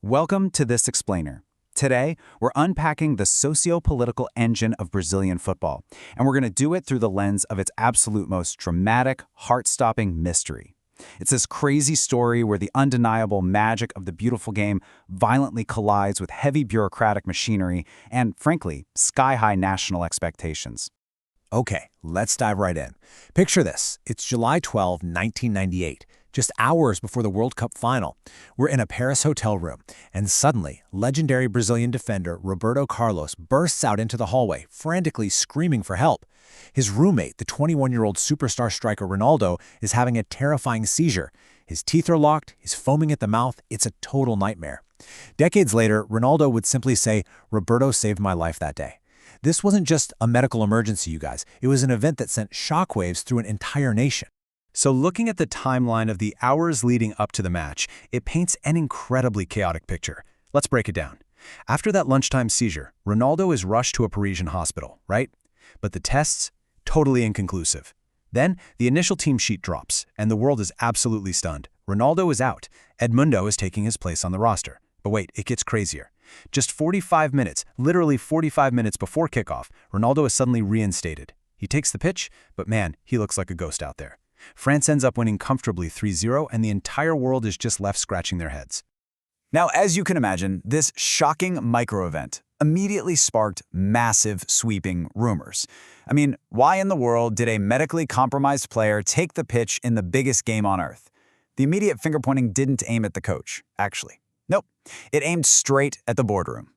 Welcome to This Explainer. Today, we're unpacking the socio-political engine of Brazilian football, and we're going to do it through the lens of its absolute most dramatic, heart-stopping mystery. It's this crazy story where the undeniable magic of the beautiful game violently collides with heavy bureaucratic machinery and, frankly, sky-high national expectations. Okay, let's dive right in. Picture this. It's July 12, 1998, just hours before the World Cup final. We're in a Paris hotel room, and suddenly, legendary Brazilian defender Roberto Carlos bursts out into the hallway, frantically screaming for help. His roommate, the 21-year-old superstar striker Ronaldo, is having a terrifying seizure. His teeth are locked, he's foaming at the mouth, it's a total nightmare. Decades later, Ronaldo would simply say, "Roberto saved my life that day." This wasn't just a medical emergency, you guys. It was an event that sent shockwaves through an entire nation. So looking at the timeline of the hours leading up to the match, it paints an incredibly chaotic picture. Let's break it down. After that lunchtime seizure, Ronaldo is rushed to a Parisian hospital, right? But the tests, totally inconclusive. Then, the initial team sheet drops, and the world is absolutely stunned. Ronaldo is out. Edmundo is taking his place on the roster. But wait, it gets crazier. Just 45 minutes, literally 45 minutes before kickoff, Ronaldo is suddenly reinstated. He takes the pitch, but man, he looks like a ghost out there. France ends up winning comfortably 3-0, and the entire world is just left scratching their heads. Now, as you can imagine, this shocking micro-event immediately sparked massive, sweeping rumors. I mean, why in the world did a medically compromised player take the pitch in the biggest game on earth? The immediate finger-pointing didn't aim at the coach, actually. Nope, it aimed straight at the boardroom.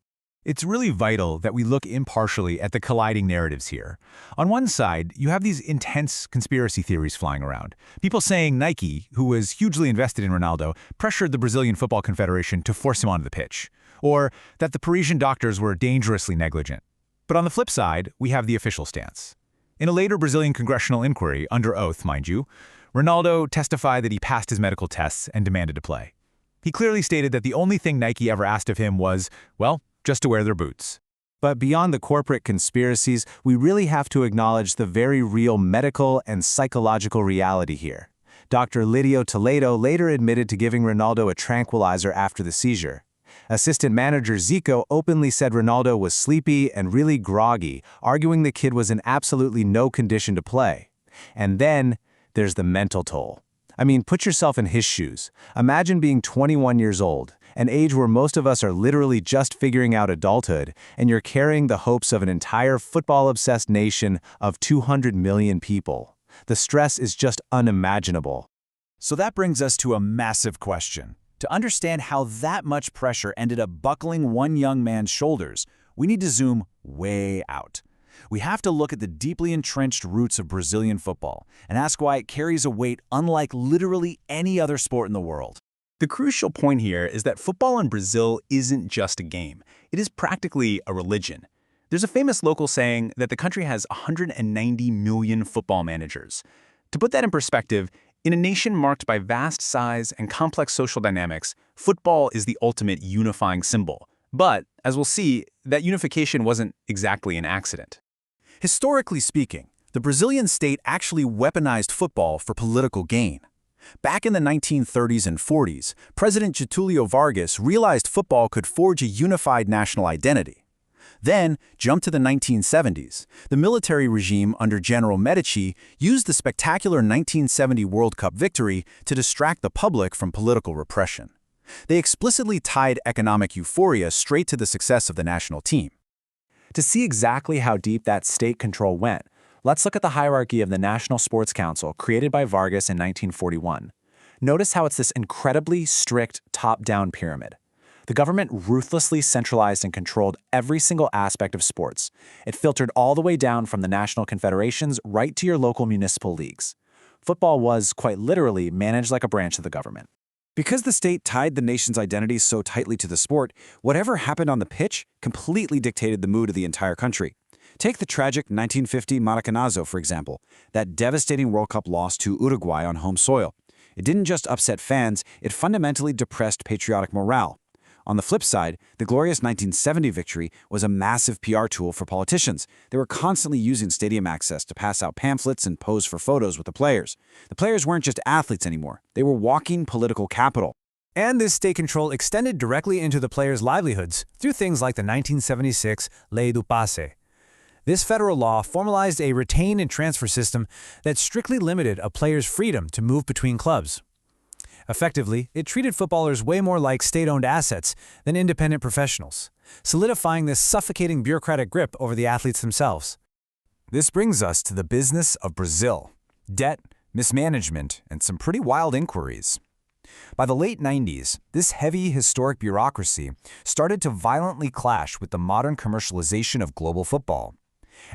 It's really vital that we look impartially at the colliding narratives here. On one side, you have these intense conspiracy theories flying around. People saying Nike, who was hugely invested in Ronaldo, pressured the Brazilian Football Confederation to force him onto the pitch. Or that the Parisian doctors were dangerously negligent. But on the flip side, we have the official stance. In a later Brazilian congressional inquiry, under oath, mind you, Ronaldo testified that he passed his medical tests and demanded to play. He clearly stated that the only thing Nike ever asked of him was, well, just to wear their boots. But beyond the corporate conspiracies, we really have to acknowledge the very real medical and psychological reality here. Dr. Lidio Toledo later admitted to giving Ronaldo a tranquilizer after the seizure. Assistant manager Zico openly said Ronaldo was sleepy and really groggy, arguing the kid was in absolutely no condition to play. And then there's the mental toll. I mean, put yourself in his shoes. Imagine being 21 years old, an age where most of us are literally just figuring out adulthood, and you're carrying the hopes of an entire football-obsessed nation of 200 million people. The stress is just unimaginable. So that brings us to a massive question. To understand how that much pressure ended up buckling one young man's shoulders, we need to zoom way out. We have to look at the deeply entrenched roots of Brazilian football and ask why it carries a weight unlike literally any other sport in the world. The crucial point here is that football in Brazil isn't just a game. It is practically a religion. There's a famous local saying that the country has 190 million football managers. To put that in perspective, in a nation marked by vast size and complex social dynamics, football is the ultimate unifying symbol. But, as we'll see, that unification wasn't exactly an accident. Historically speaking, the Brazilian state actually weaponized football for political gain. Back in the 1930s and 40s, President Getúlio Vargas realized football could forge a unified national identity. Then, jump to the 1970s. The military regime under General Medici used the spectacular 1970 World Cup victory to distract the public from political repression. They explicitly tied economic euphoria straight to the success of the national team. To see exactly how deep that state control went, let's look at the hierarchy of the National Sports Council created by Vargas in 1941. Notice how it's this incredibly strict top-down pyramid. The government ruthlessly centralized and controlled every single aspect of sports. It filtered all the way down from the national confederations right to your local municipal leagues. Football was, quite literally, managed like a branch of the government. Because the state tied the nation's identity so tightly to the sport, whatever happened on the pitch completely dictated the mood of the entire country. Take the tragic 1950 Maracanazo, for example, that devastating World Cup loss to Uruguay on home soil. It didn't just upset fans, it fundamentally depressed patriotic morale. On the flip side, the glorious 1970 victory was a massive PR tool for politicians. They were constantly using stadium access to pass out pamphlets and pose for photos with the players. The players weren't just athletes anymore. They were walking political capital. And this state control extended directly into the players' livelihoods through things like the 1976 Lei do Passe. This federal law formalized a retain and transfer system that strictly limited a player's freedom to move between clubs. Effectively, it treated footballers way more like state-owned assets than independent professionals, solidifying this suffocating bureaucratic grip over the athletes themselves. This brings us to the business of Brazil: debt, mismanagement, and some pretty wild inquiries. By the late 90s, this heavy, historic bureaucracy started to violently clash with the modern commercialization of global football.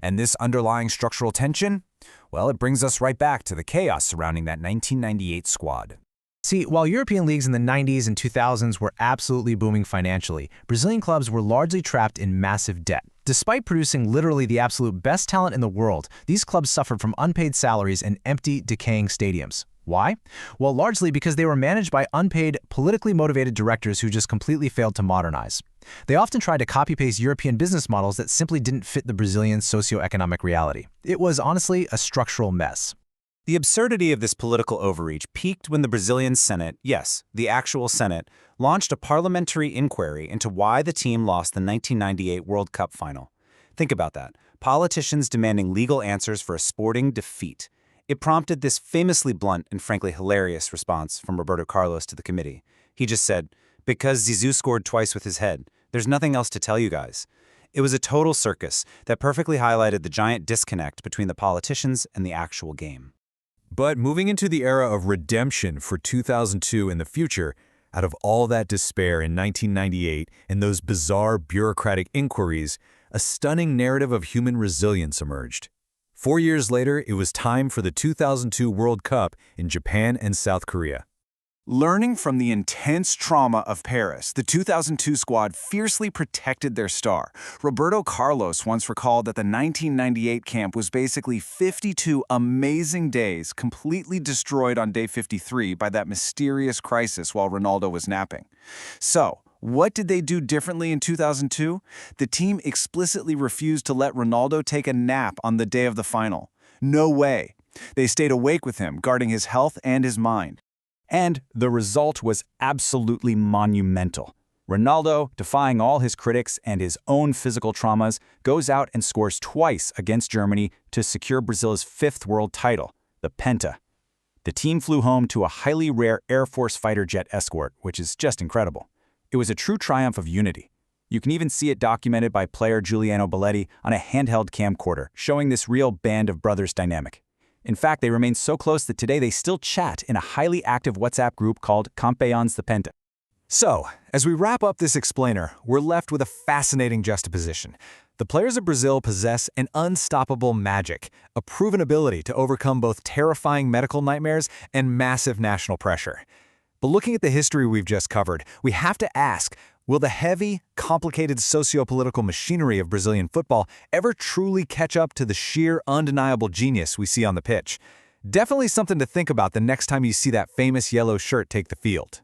And this underlying structural tension? Well, it brings us right back to the chaos surrounding that 1998 squad. See, while European leagues in the 90s and 2000s were absolutely booming financially, Brazilian clubs were largely trapped in massive debt. Despite producing literally the absolute best talent in the world, these clubs suffered from unpaid salaries and empty, decaying stadiums. Why? Well, largely because they were managed by unpaid, politically motivated directors who just completely failed to modernize. They often tried to copy-paste European business models that simply didn't fit the Brazilian socio-economic reality. It was honestly a structural mess. The absurdity of this political overreach peaked when the Brazilian Senate, yes, the actual Senate, launched a parliamentary inquiry into why the team lost the 1998 World Cup final. Think about that. Politicians demanding legal answers for a sporting defeat. It prompted this famously blunt and frankly hilarious response from Roberto Carlos to the committee. He just said, "Because Zizou scored twice with his head. There's nothing else to tell you guys." It was a total circus that perfectly highlighted the giant disconnect between the politicians and the actual game. But moving into the era of redemption for 2002 and the future, out of all that despair in 1998 and those bizarre bureaucratic inquiries, a stunning narrative of human resilience emerged. 4 years later, it was time for the 2002 World Cup in Japan and South Korea. Learning from the intense trauma of Paris, the 2002 squad fiercely protected their star. Roberto Carlos once recalled that the 1998 camp was basically 52 amazing days completely destroyed on day 53 by that mysterious crisis while Ronaldo was napping. So, what did they do differently in 2002? The team explicitly refused to let Ronaldo take a nap on the day of the final. No way. They stayed awake with him, guarding his health and his mind. And the result was absolutely monumental. Ronaldo, defying all his critics and his own physical traumas, goes out and scores twice against Germany to secure Brazil's 5th world title, the Penta. The team flew home to a highly rare Air Force fighter jet escort, which is just incredible. It was a true triumph of unity. You can even see it documented by player Giuliano Belletti on a handheld camcorder, showing this real band of brothers dynamic. In fact, they remain so close that today they still chat in a highly active WhatsApp group called Campeões da Penta. So, as we wrap up this explainer, we're left with a fascinating juxtaposition. The players of Brazil possess an unstoppable magic, a proven ability to overcome both terrifying medical nightmares and massive national pressure. But looking at the history we've just covered, we have to ask, will the heavy, complicated socio-political machinery of Brazilian football ever truly catch up to the sheer, undeniable genius we see on the pitch? Definitely something to think about the next time you see that famous yellow shirt take the field.